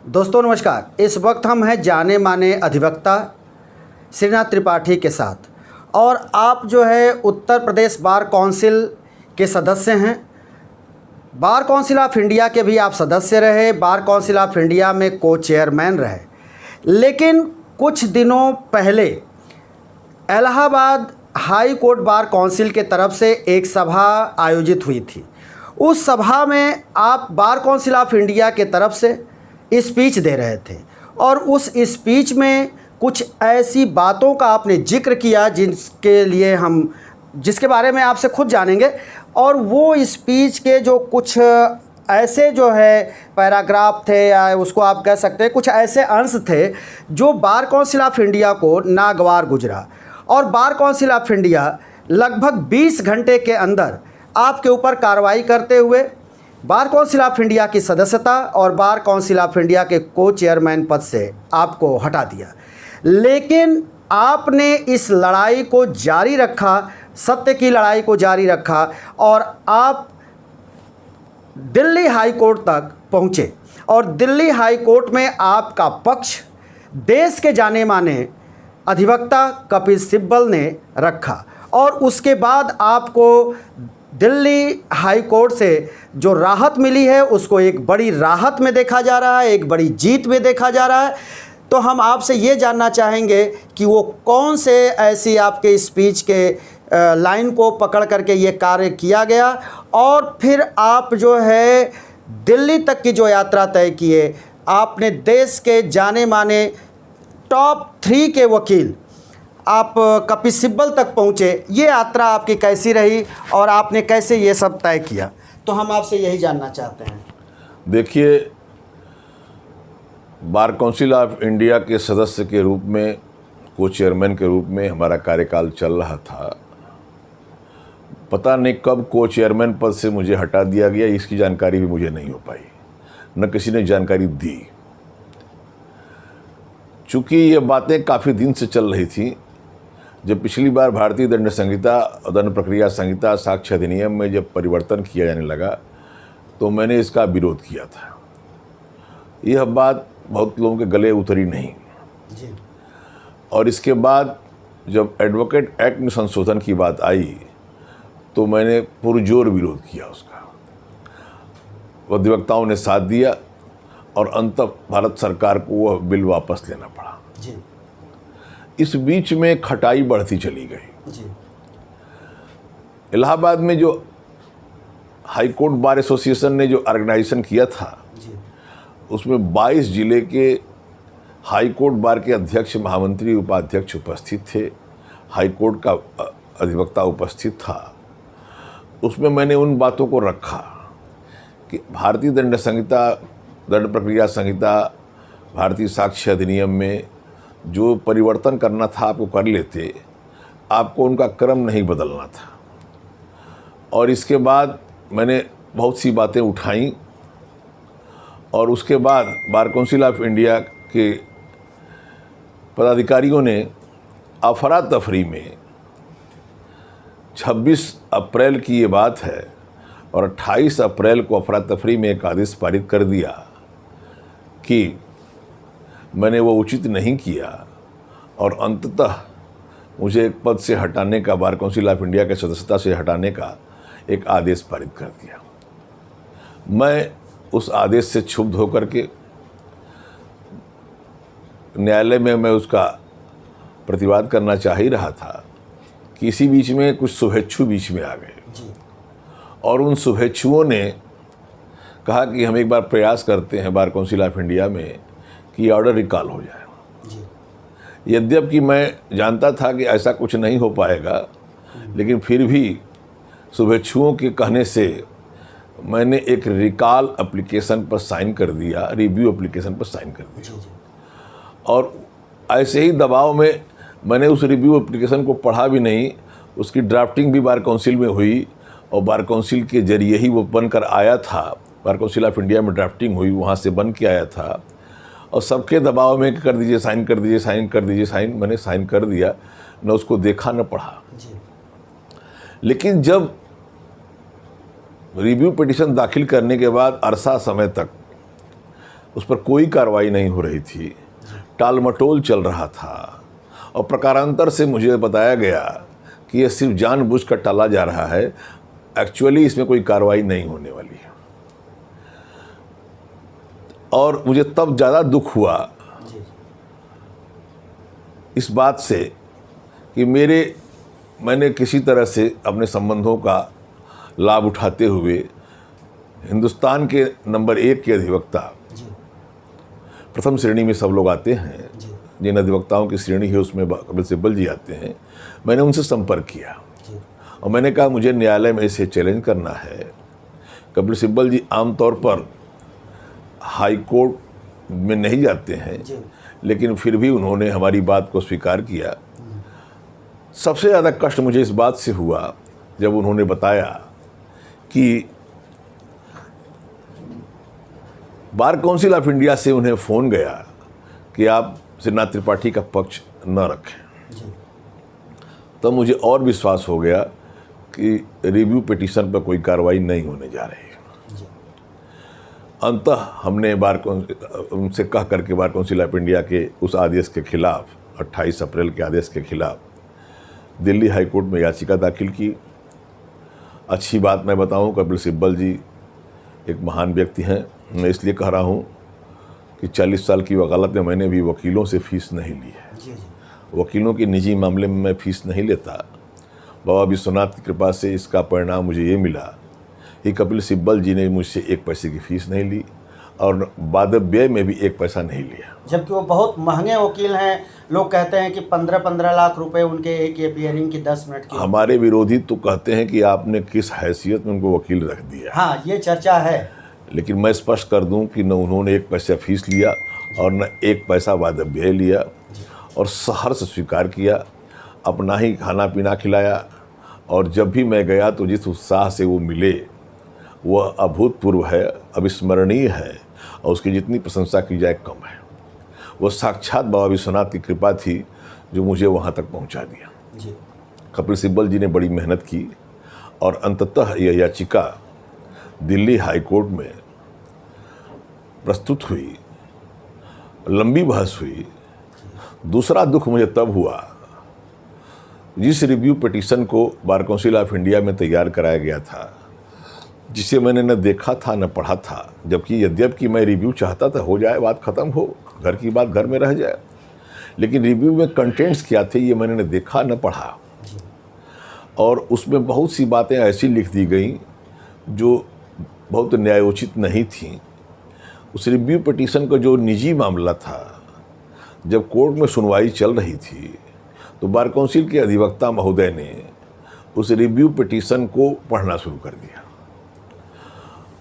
दोस्तों नमस्कार। इस वक्त हम हैं जाने माने अधिवक्ता श्रीनाथ त्रिपाठी के साथ और आप जो है उत्तर प्रदेश बार काउंसिल के सदस्य हैं। बार काउंसिल ऑफ इंडिया के भी आप सदस्य रहे, बार काउंसिल ऑफ इंडिया में को चेयरमैन रहे। लेकिन कुछ दिनों पहले Allahabad high court bar council के तरफ से एक सभा आयोजित हुई थी। उस सभा में आप बार काउंसिल ऑफ इंडिया के तरफ से स्पीच दे रहे थे और उस स्पीच में कुछ ऐसी बातों का आपने जिक्र किया जिसके बारे में आपसे खुद जानेंगे। और वो स्पीच के जो कुछ ऐसे जो है पैराग्राफ थे या उसको आप कह सकते हैं कुछ ऐसे अंश थे जो बार काउंसिल ऑफ इंडिया को नागवार गुजरा और बार काउंसिल ऑफ इंडिया लगभग 20 घंटे के अंदर आपके ऊपर कार्रवाई करते हुए बार काउंसिल ऑफ इंडिया की सदस्यता और बार काउंसिल ऑफ इंडिया के को चेयरमैन पद से आपको हटा दिया। लेकिन आपने इस लड़ाई को जारी रखा, सत्य की लड़ाई को जारी रखा और आप दिल्ली हाई कोर्ट तक पहुँचे और दिल्ली हाई कोर्ट में आपका पक्ष देश के जाने माने अधिवक्ता कपिल सिब्बल ने रखा और उसके बाद आपको दिल्ली हाई कोर्ट से जो राहत मिली है उसको एक बड़ी राहत में देखा जा रहा है, एक बड़ी जीत में देखा जा रहा है। तो हम आपसे ये जानना चाहेंगे कि वो कौन से ऐसी आपके स्पीच के लाइन को पकड़ करके ये कार्य किया गया और फिर आप जो है दिल्ली तक की जो यात्रा तय किए, आपने देश के जाने माने टॉप 3 के वकील आप कपिल सिब्बल तक पहुँचे। ये यात्रा आपकी कैसी रही और आपने कैसे ये सब तय किया, तो हम आपसे यही जानना चाहते हैं। देखिए, बार काउंसिल ऑफ इंडिया के सदस्य के रूप में, को चेयरमैन के रूप में हमारा कार्यकाल चल रहा था। पता नहीं कब को चेयरमैन पद से मुझे हटा दिया गया, इसकी जानकारी भी मुझे नहीं हो पाई, न किसी ने जानकारी दी। चूँकि ये बातें काफ़ी दिन से चल रही थी। जब पिछली बार भारतीय दंड संहिता और दंड प्रक्रिया संहिता साक्ष्य अधिनियम में जब परिवर्तन किया जाने लगा तो मैंने इसका विरोध किया था। यह बात बहुत लोगों के गले उतरी नहीं जी। और इसके बाद जब एडवोकेट एक्ट में संशोधन की बात आई तो मैंने पुरजोर विरोध किया उसका। अधिवक्ताओं ने साथ दिया और अंततः भारत सरकार को वह बिल वापस लेना पड़ा जी। इस बीच में खटाई बढ़ती चली गई जी। इलाहाबाद में जो हाई कोर्ट बार एसोसिएशन ने जो ऑर्गेनाइजेशन किया था जी। उसमें 22 जिले के हाई कोर्ट बार के अध्यक्ष, महामंत्री, उपाध्यक्ष उपस्थित थे। हाई कोर्ट का अधिवक्ता उपस्थित था। उसमें मैंने उन बातों को रखा कि भारतीय दंड संहिता, दंड प्रक्रिया संहिता, भारतीय साक्ष्य अधिनियम में जो परिवर्तन करना था आपको कर लेते, आपको उनका क्रम नहीं बदलना था। और इसके बाद मैंने बहुत सी बातें उठाईं और उसके बाद बार काउंसिल ऑफ इंडिया के पदाधिकारियों ने अफरा तफरी में 26 अप्रैल की ये बात है और 28 अप्रैल को अफरा तफरी में एक आदेश पारित कर दिया कि मैंने वो उचित नहीं किया और अंततः मुझे एक पद से हटाने का, बार काउंसिल ऑफ इंडिया के सदस्यता से हटाने का एक आदेश पारित कर दिया। मैं उस आदेश से क्षुब्ध होकर के न्यायालय में मैं उसका प्रतिवाद करना चाह ही रहा था कि इसी बीच में कुछ शुभेच्छु बीच में आ गए और उन शुभेच्छुओं ने कहा कि हम एक बार प्रयास करते हैं बार काउंसिल ऑफ इंडिया में कि ऑर्डर रिकॉल हो जाए। यद्यपि मैं जानता था कि ऐसा कुछ नहीं हो पाएगा, लेकिन फिर भी शुभेच्छुओं के कहने से मैंने एक रिकॉल एप्लीकेशन पर साइन कर दिया, रिव्यू एप्लीकेशन पर साइन कर दिया। और ऐसे ही दबाव में मैंने उस रिव्यू एप्लीकेशन को पढ़ा भी नहीं, उसकी ड्राफ्टिंग भी बार काउंसिल में हुई और बार काउंसिल के जरिए ही वो बनकर आया था। बार काउंसिल ऑफ इंडिया में ड्राफ्टिंग हुई, वहाँ से बन के आया था और सबके दबाव में कर दीजिए, साइन कर दीजिए, साइन कर दीजिए, साइन। मैंने साइन कर दिया, न उसको देखा न पढ़ा। लेकिन जब रिव्यू पिटीशन दाखिल करने के बाद अरसा समय तक उस पर कोई कार्रवाई नहीं हो रही थी, टालमटोल चल रहा था, और प्रकारांतर से मुझे बताया गया कि ये सिर्फ जानबूझ कर टाला जा रहा है, एक्चुअली इसमें कोई कार्रवाई नहीं होने वाली है। और मुझे तब ज़्यादा दुख हुआ इस बात से कि मैंने किसी तरह से अपने संबंधों का लाभ उठाते हुए हिंदुस्तान के नंबर 1 के अधिवक्ता, प्रथम श्रेणी में सब लोग आते हैं, जिन अधिवक्ताओं की श्रेणी है उसमें कपिल सिब्बल जी आते हैं, मैंने उनसे संपर्क किया और मैंने कहा मुझे न्यायालय में इसे चैलेंज करना है। कपिल सिब्बल जी आमतौर पर हाई कोर्ट में नहीं जाते हैं, लेकिन फिर भी उन्होंने हमारी बात को स्वीकार किया। सबसे ज़्यादा कष्ट मुझे इस बात से हुआ जब उन्होंने बताया कि बार काउंसिल ऑफ इंडिया से उन्हें फ़ोन गया कि आप श्रीनाथ त्रिपाठी का पक्ष न रखें। तब मुझे और विश्वास हो गया कि रिव्यू पिटीशन पर कोई कार्रवाई नहीं होने जा रही है। अंततः हमने उनसे कह करके बार काउंसिल ऑफ इंडिया के उस आदेश के खिलाफ, 28 अप्रैल के आदेश के खिलाफ दिल्ली हाई कोर्ट में याचिका दाखिल की। अच्छी बात मैं बताऊं, कपिल सिब्बल जी एक महान व्यक्ति हैं। मैं इसलिए कह रहा हूं कि 40 साल की वकालत में मैंने भी वकीलों से फीस नहीं ली है। वकीलों के निजी मामले में मैं फ़ीस नहीं लेता। बाबा विश्वनाथ की कृपा से इसका परिणाम मुझे ये मिला कि कपिल सिब्बल जी ने मुझसे 1 पैसे की फ़ीस नहीं ली और वादव्यय में भी 1 पैसा नहीं लिया। जबकि वो बहुत महंगे वकील हैं। लोग कहते हैं कि 15-15 लाख रुपए उनके एक हियरिंग की 10 मिनट की। हमारे विरोधी तो कहते हैं कि आपने किस हैसियत में उनको वकील रख दिया। हाँ, ये चर्चा है। लेकिन मैं स्पष्ट कर दूं कि न उन्होंने 1 पैसा फीस लिया और न 1 पैसा वादव्यय लिया, और सहर्ष स्वीकार किया, अपना ही खाना पीना खिलाया। और जब भी मैं गया तो जिस उत्साह से वो मिले वह अभूतपूर्व है, अविस्मरणीय है, और उसकी जितनी प्रशंसा की जाए कम है। वो साक्षात बाबा विश्वनाथ की कृपा थी जो मुझे वहाँ तक पहुँचा दिया। कपिल सिब्बल जी ने बड़ी मेहनत की और अंततः यह याचिका दिल्ली हाई कोर्ट में प्रस्तुत हुई, लंबी बहस हुई। दूसरा दुख मुझे तब हुआ जिस रिव्यू पिटीशन को बार काउंसिल ऑफ इंडिया में तैयार कराया गया था, जिसे मैंने न देखा था न पढ़ा था, जबकि यद्यपि मैं रिव्यू चाहता था हो जाए, बात ख़त्म हो, घर की बात घर में रह जाए, लेकिन रिव्यू में कंटेंट्स क्या थे ये मैंने न देखा न पढ़ा। और उसमें बहुत सी बातें ऐसी लिख दी गई जो बहुत न्यायोचित नहीं थी। उस रिव्यू पिटीशन का जो निजी मामला था, जब कोर्ट में सुनवाई चल रही थी तो बार काउंसिल के अधिवक्ता महोदय ने उस रिव्यू पिटीशन को पढ़ना शुरू कर दिया,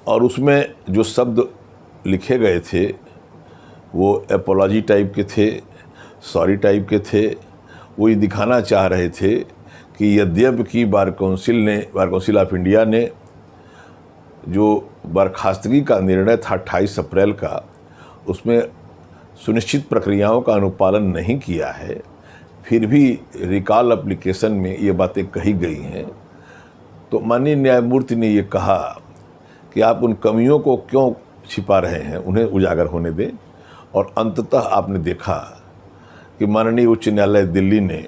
और उसमें जो शब्द लिखे गए थे वो एपोलॉजी टाइप के थे, सॉरी टाइप के थे। वो ये दिखाना चाह रहे थे कि यद्यपि कि बार काउंसिल ऑफ इंडिया ने जो बर्खास्तगी का निर्णय था 28 अप्रैल का, उसमें सुनिश्चित प्रक्रियाओं का अनुपालन नहीं किया है, फिर भी रिकॉल एप्लीकेशन में ये बातें कही गई हैं। तो माननीय न्यायमूर्ति ने ये कहा कि आप उन कमियों को क्यों छिपा रहे हैं, उन्हें उजागर होने दें। और अंततः आपने देखा कि माननीय उच्च न्यायालय दिल्ली ने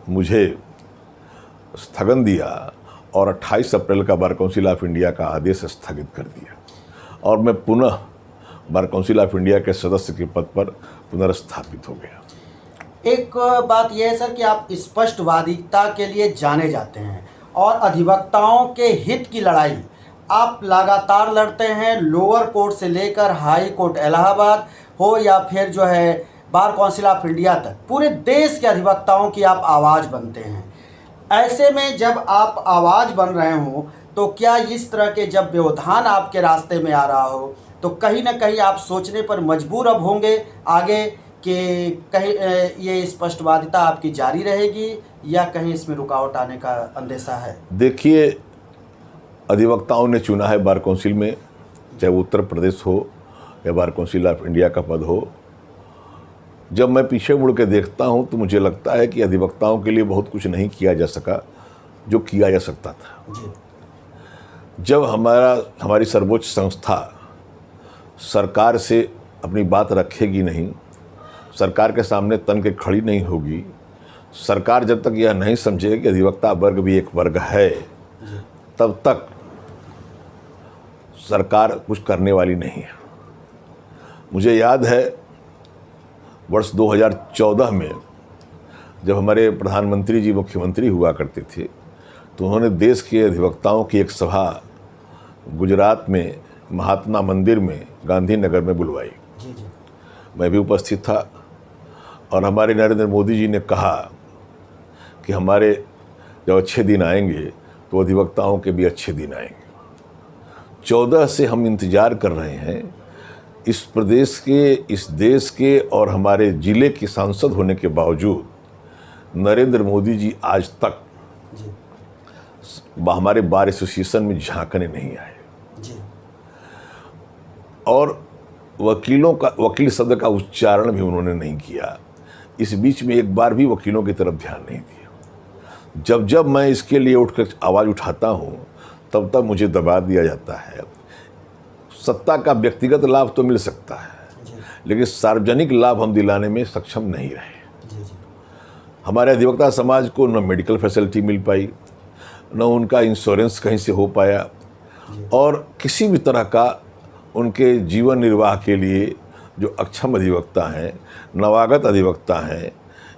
मुझे स्थगन दिया और 28 अप्रैल का बार काउंसिल ऑफ इंडिया का आदेश स्थगित कर दिया, और मैं पुनः बार काउंसिल ऑफ इंडिया के सदस्य के पद पर पुनर्स्थापित हो गया। एक बात यह है सर कि आप स्पष्टवादिता के लिए जाने जाते हैं और अधिवक्ताओं के हित की लड़ाई आप लगातार लड़ते हैं। लोअर कोर्ट से लेकर हाई कोर्ट इलाहाबाद हो या फिर जो है बार काउंसिल ऑफ इंडिया तक, पूरे देश के अधिवक्ताओं की आप आवाज़ बनते हैं। ऐसे में जब आप आवाज़ बन रहे हो तो क्या इस तरह के जब व्यवधान आपके रास्ते में आ रहा हो तो कहीं ना कहीं आप सोचने पर मजबूर अब होंगे आगे कि कहीं ये स्पष्टवादिता आपकी जारी रहेगी या कहीं इसमें रुकावट आने का अंदेशा है? देखिए, अधिवक्ताओं ने चुना है बार काउंसिल में, चाहे उत्तर प्रदेश हो या बार काउंसिल ऑफ इंडिया का पद हो। जब मैं पीछे मुड़ के देखता हूं तो मुझे लगता है कि अधिवक्ताओं के लिए बहुत कुछ नहीं किया जा सका जो किया जा सकता था। जब हमारी सर्वोच्च संस्था सरकार से अपनी बात रखेगी नहीं, सरकार के सामने तन के खड़ी नहीं होगी, सरकार जब तक यह नहीं समझे कि अधिवक्ता वर्ग भी एक वर्ग है, तब तक सरकार कुछ करने वाली नहीं है। मुझे याद है वर्ष 2014 में जब हमारे प्रधानमंत्री जी मुख्यमंत्री हुआ करते थे, तो उन्होंने देश के अधिवक्ताओं की एक सभा गुजरात में महात्मा मंदिर में गांधीनगर में बुलवाई। मैं भी उपस्थित था और हमारे नरेंद्र मोदी जी ने कहा कि हमारे जब अच्छे दिन आएंगे तो अधिवक्ताओं के भी अच्छे दिन आएंगे। 14 से हम इंतज़ार कर रहे हैं। इस प्रदेश के, इस देश के और हमारे ज़िले के सांसद होने के बावजूद नरेंद्र मोदी जी आज तक हमारे बार एसोसिएशन में झांकने नहीं आए और वकील शब्द का उच्चारण भी उन्होंने नहीं किया। इस बीच में एक बार भी वकीलों की तरफ ध्यान नहीं दिया। जब जब मैं इसके लिए उठकर आवाज़ उठाता हूँ, तब तब मुझे दबा दिया जाता है। सत्ता का व्यक्तिगत लाभ तो मिल सकता है, लेकिन सार्वजनिक लाभ हम दिलाने में सक्षम नहीं रहे। हमारे अधिवक्ता समाज को न मेडिकल फैसिलिटी मिल पाई, न उनका इंश्योरेंस कहीं से हो पाया, और किसी भी तरह का उनके जीवन निर्वाह के लिए जो अक्षम अधिवक्ता हैं, नवागत अधिवक्ता हैं,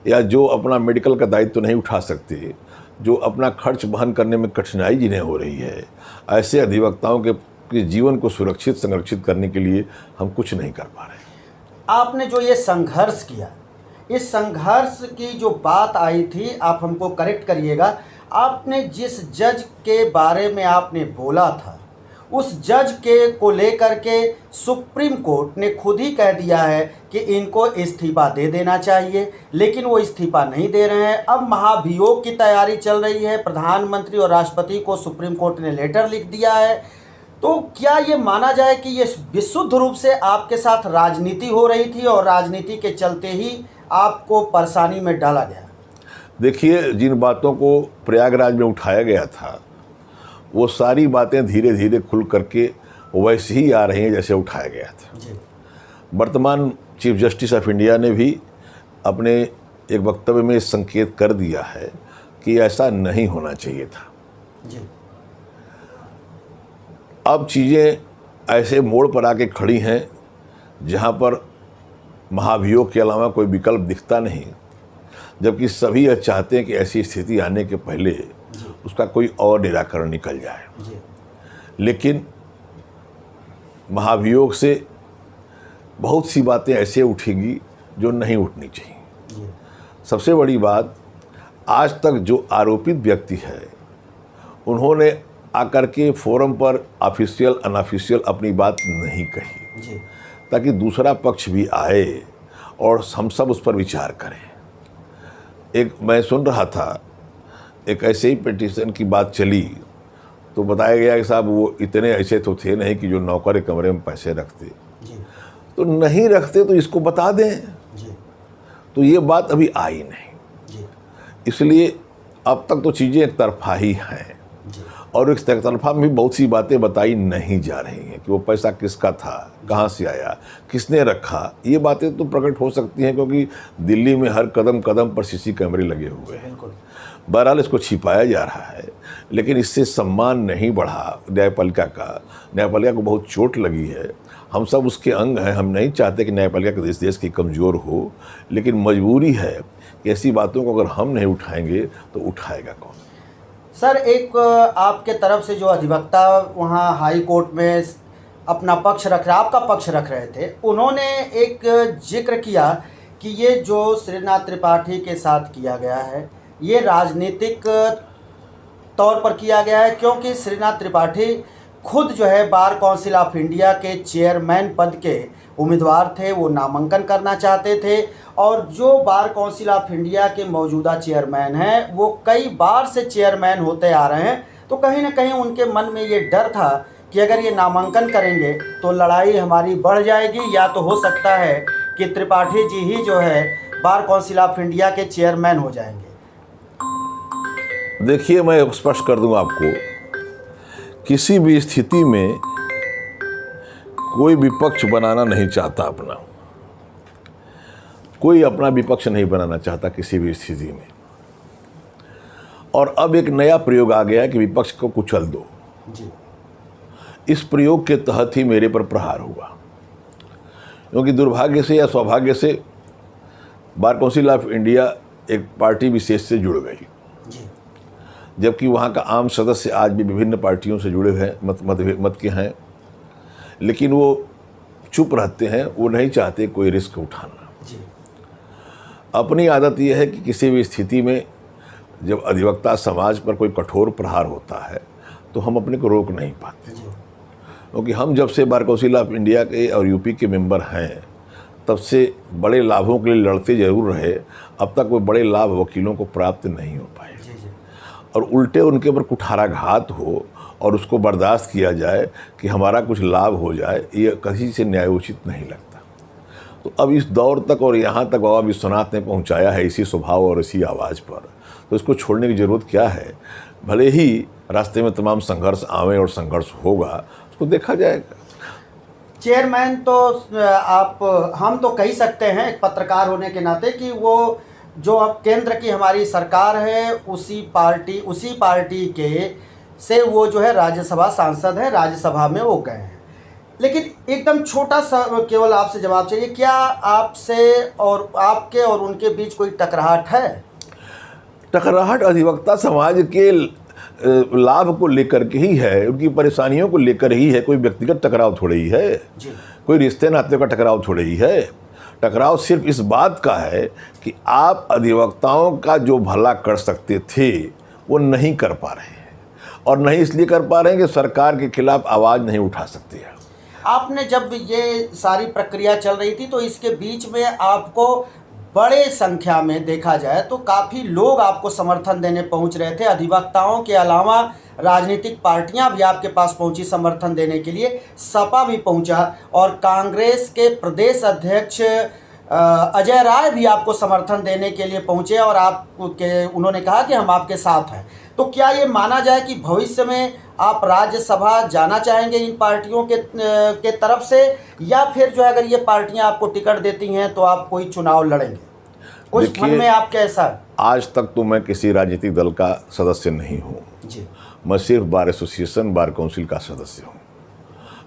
या जो अपना मेडिकल का दायित्व नहीं उठा सकते, जो अपना खर्च वहन करने में कठिनाई जिन्हें हो रही है, ऐसे अधिवक्ताओं के जीवन को सुरक्षित संरक्षित करने के लिए हम कुछ नहीं कर पा रहे। आपने जो ये संघर्ष किया, इस संघर्ष की जो बात आई थी, आप हमको करेक्ट करिएगा, आपने जिस जज के बारे में आपने बोला था, उस जज के को लेकर के सुप्रीम कोर्ट ने खुद ही कह दिया है कि इनको इस्तीफा दे देना चाहिए, लेकिन वो इस्तीफा नहीं दे रहे हैं। अब महाभियोग की तैयारी चल रही है, प्रधानमंत्री और राष्ट्रपति को सुप्रीम कोर्ट ने लेटर लिख दिया है। तो क्या ये माना जाए कि ये विशुद्ध रूप से आपके साथ राजनीति हो रही थी और राजनीति के चलते ही आपको परेशानी में डाला गया? देखिए, जिन बातों को प्रयागराज में उठाया गया था, वो सारी बातें धीरे धीरे खुल करके वैसे ही आ रही हैं जैसे उठाया गया था। वर्तमान चीफ जस्टिस ऑफ इंडिया ने भी अपने एक वक्तव्य में संकेत कर दिया है कि ऐसा नहीं होना चाहिए था। अब चीज़ें ऐसे मोड़ पर आके खड़ी हैं जहाँ पर महाभियोग के अलावा कोई विकल्प दिखता नहीं, जबकि सभी यह चाहते हैं कि ऐसी स्थिति आने के पहले उसका कोई और निराकरण निकल जाए। लेकिन महाभियोग से बहुत सी बातें ऐसे उठेंगी जो नहीं उठनी चाहिए। सबसे बड़ी बात, आज तक जो आरोपित व्यक्ति है, उन्होंने आकर के फोरम पर ऑफिशियल अनऑफिशियल अपनी बात नहीं कही, ताकि दूसरा पक्ष भी आए और हम सब उस पर विचार करें। एक मैं सुन रहा था, एक ऐसे ही पिटीशन की बात चली तो बताया गया कि साहब वो इतने ऐसे तो थे नहीं कि जो नौकर के कमरे में पैसे रखते, तो नहीं रखते तो इसको बता दें। तो ये बात अभी आई नहीं, इसलिए अब तक तो चीज़ें एक तरफा ही हैं और एक तरफा में भी बहुत सी बातें बताई नहीं जा रही हैं कि वो पैसा किसका था, कहाँ से आया, किसने रखा। ये बातें तो प्रकट हो सकती हैं क्योंकि दिल्ली में हर कदम कदम पर सीसी कैमरे लगे हुए हैं। बहरहाल इसको छिपाया जा रहा है, लेकिन इससे सम्मान नहीं बढ़ा न्यायपालिका का। न्यायपालिका को बहुत चोट लगी है, हम सब उसके अंग हैं। हम नहीं चाहते कि न्यायपालिका इस देश की कमज़ोर हो, लेकिन मजबूरी है कि ऐसी बातों को अगर हम नहीं उठाएंगे तो उठाएगा कौन? सर, एक आपके तरफ से जो अधिवक्ता वहाँ हाई कोर्ट में अपना पक्ष रख रहे, आपका पक्ष रख रहे थे, उन्होंने एक जिक्र किया कि ये जो श्रीनाथ त्रिपाठी के साथ किया गया है, ये राजनीतिक तौर पर किया गया है, क्योंकि श्रीनाथ त्रिपाठी खुद जो है बार काउंसिल ऑफ इंडिया के चेयरमैन पद के उम्मीदवार थे, वो नामांकन करना चाहते थे, और जो बार काउंसिल ऑफ इंडिया के मौजूदा चेयरमैन हैं वो कई बार से चेयरमैन होते आ रहे हैं। तो कहीं ना कहीं उनके मन में ये डर था कि अगर ये नामांकन करेंगे तो लड़ाई हमारी बढ़ जाएगी, या तो हो सकता है कि त्रिपाठी जी ही जो है बार काउंसिल ऑफ इंडिया के चेयरमैन हो जाएंगे। देखिए, मैं स्पष्ट कर दूं आपको, किसी भी स्थिति में कोई विपक्ष बनाना नहीं चाहता अपना, कोई अपना विपक्ष नहीं बनाना चाहता किसी भी स्थिति में। और अब एक नया प्रयोग आ गया है कि विपक्ष को कुचल दो जी। इस प्रयोग के तहत ही मेरे पर प्रहार हुआ, क्योंकि दुर्भाग्य से या सौभाग्य से बार काउंसिल ऑफ इंडिया एक पार्टी विशेष से जुड़ गई, जबकि वहाँ का आम सदस्य आज भी विभिन्न पार्टियों से जुड़े हैं, मत के हैं, लेकिन वो चुप रहते हैं, वो नहीं चाहते कोई रिस्क उठाना जी। अपनी आदत यह है कि किसी भी स्थिति में जब अधिवक्ता समाज पर कोई कठोर प्रहार होता है तो हम अपने को रोक नहीं पाते, क्योंकि हम जब से बार काउंसिल ऑफ इंडिया के और यूपी के मेंबर हैं तब से बड़े लाभों के लिए लड़ते जरूर रहे, अब तक वो बड़े लाभ वकीलों को प्राप्त नहीं हो पाए और उल्टे उनके ऊपर कुठाराघात हो और उसको बर्दाश्त किया जाए कि हमारा कुछ लाभ हो जाए, ये किसी से न्यायोचित नहीं लगता। तो अब इस दौर तक और यहाँ तक बाबा विश्वनाथ ने पहुँचाया है इसी स्वभाव और इसी आवाज़ पर, तो इसको छोड़ने की ज़रूरत क्या है। भले ही रास्ते में तमाम संघर्ष आवे और संघर्ष होगा, उसको देखा जाएगा। चेयरमैन तो हम तो कह सकते हैं एक पत्रकार होने के नाते कि वो जो अब केंद्र की हमारी सरकार है उसी पार्टी के से वो जो है राज्यसभा सांसद है, राज्यसभा में वो गए हैं। लेकिन एकदम छोटा सा केवल आपसे जवाब चाहिए, क्या आपसे और आपके और उनके बीच कोई टकराहट है? टकराहट अधिवक्ता समाज के लाभ को लेकर के ही है, उनकी परेशानियों को लेकर ही है, कोई व्यक्तिगत टकराव थोड़े ही है, कोई रिश्ते नाते का टकराव थोड़े ही है। टकराव सिर्फ इस बात का है कि आप अधिवक्ताओं का जो भला कर सकते थे वो नहीं कर पा रहे हैं, और नहीं इसलिए कर पा रहे हैं कि सरकार के खिलाफ आवाज़ नहीं उठा सकते हैं। आपने जब ये सारी प्रक्रिया चल रही थी तो इसके बीच में आपको बड़े संख्या में देखा जाए तो काफ़ी लोग आपको समर्थन देने पहुंच रहे थे। अधिवक्ताओं के अलावा राजनीतिक पार्टियां भी आपके पास पहुंची समर्थन देने के लिए, सपा भी पहुंचा और कांग्रेस के प्रदेश अध्यक्ष अजय राय भी आपको समर्थन देने के लिए पहुंचे और उन्होंने कहा कि हम आपके साथ हैं। तो क्या ये माना जाए कि भविष्य में आप राज्यसभा जाना चाहेंगे इन पार्टियों के तरफ से, या फिर जो है अगर ये पार्टियां आपको टिकट देती हैं तो आप कोई चुनाव लड़ेंगे? कुछ मन में आपके ऐसा? आज तक तो मैं किसी राजनीतिक दल का सदस्य नहीं हूँ जी। मैं सिर्फ बार एसोसिएशन, बार काउंसिल का सदस्य हूँ।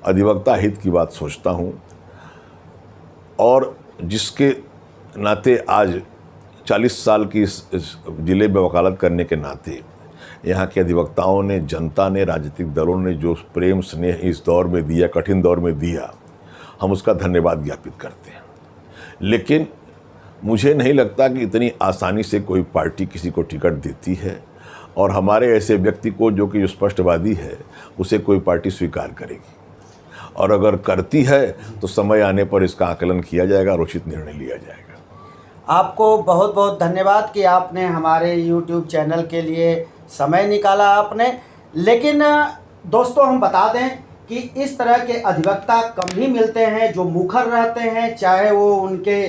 अधिवक्ता हित की बात सोचता हूँ और जिसके नाते आज 40 साल की इस ज़िले में वकालत करने के नाते यहाँ के अधिवक्ताओं ने, जनता ने, राजनीतिक दलों ने जो प्रेम स्नेह इस दौर में दिया, कठिन दौर में दिया, हम उसका धन्यवाद ज्ञापित करते हैं। लेकिन मुझे नहीं लगता कि इतनी आसानी से कोई पार्टी किसी को टिकट देती है, और हमारे ऐसे व्यक्ति को जो कि स्पष्टवादी है उसे कोई पार्टी स्वीकार करेगी, और अगर करती है तो समय आने पर इसका आकलन किया जाएगा और उचित निर्णय लिया जाएगा। आपको बहुत बहुत धन्यवाद कि आपने हमारे YouTube चैनल के लिए समय निकाला आपने। लेकिन दोस्तों हम बता दें कि इस तरह के अधिवक्ता कम ही मिलते हैं जो मुखर रहते हैं, चाहे वो उनके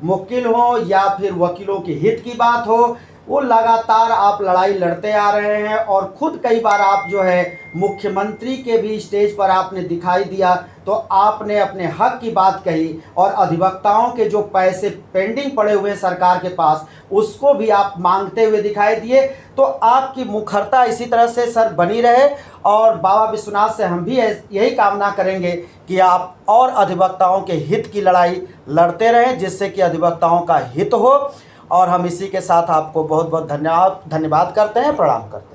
मुवक्किल हो या फिर वकीलों के हित की बात हो। वो लगातार आप लड़ाई लड़ते आ रहे हैं और खुद कई बार आप जो है मुख्यमंत्री के भी स्टेज पर आपने दिखाई दिया तो आपने अपने हक की बात कही, और अधिवक्ताओं के जो पैसे पेंडिंग पड़े हुए हैं सरकार के पास उसको भी आप मांगते हुए दिखाई दिए। तो आपकी मुखरता इसी तरह से सर बनी रहे, और बाबा विश्वनाथ से हम भी यही कामना करेंगे कि आप और अधिवक्ताओं के हित की लड़ाई लड़ते रहें, जिससे कि अधिवक्ताओं का हित हो। और हम इसी के साथ आपको बहुत बहुत धन्यवाद करते हैं, प्रणाम करते हैं।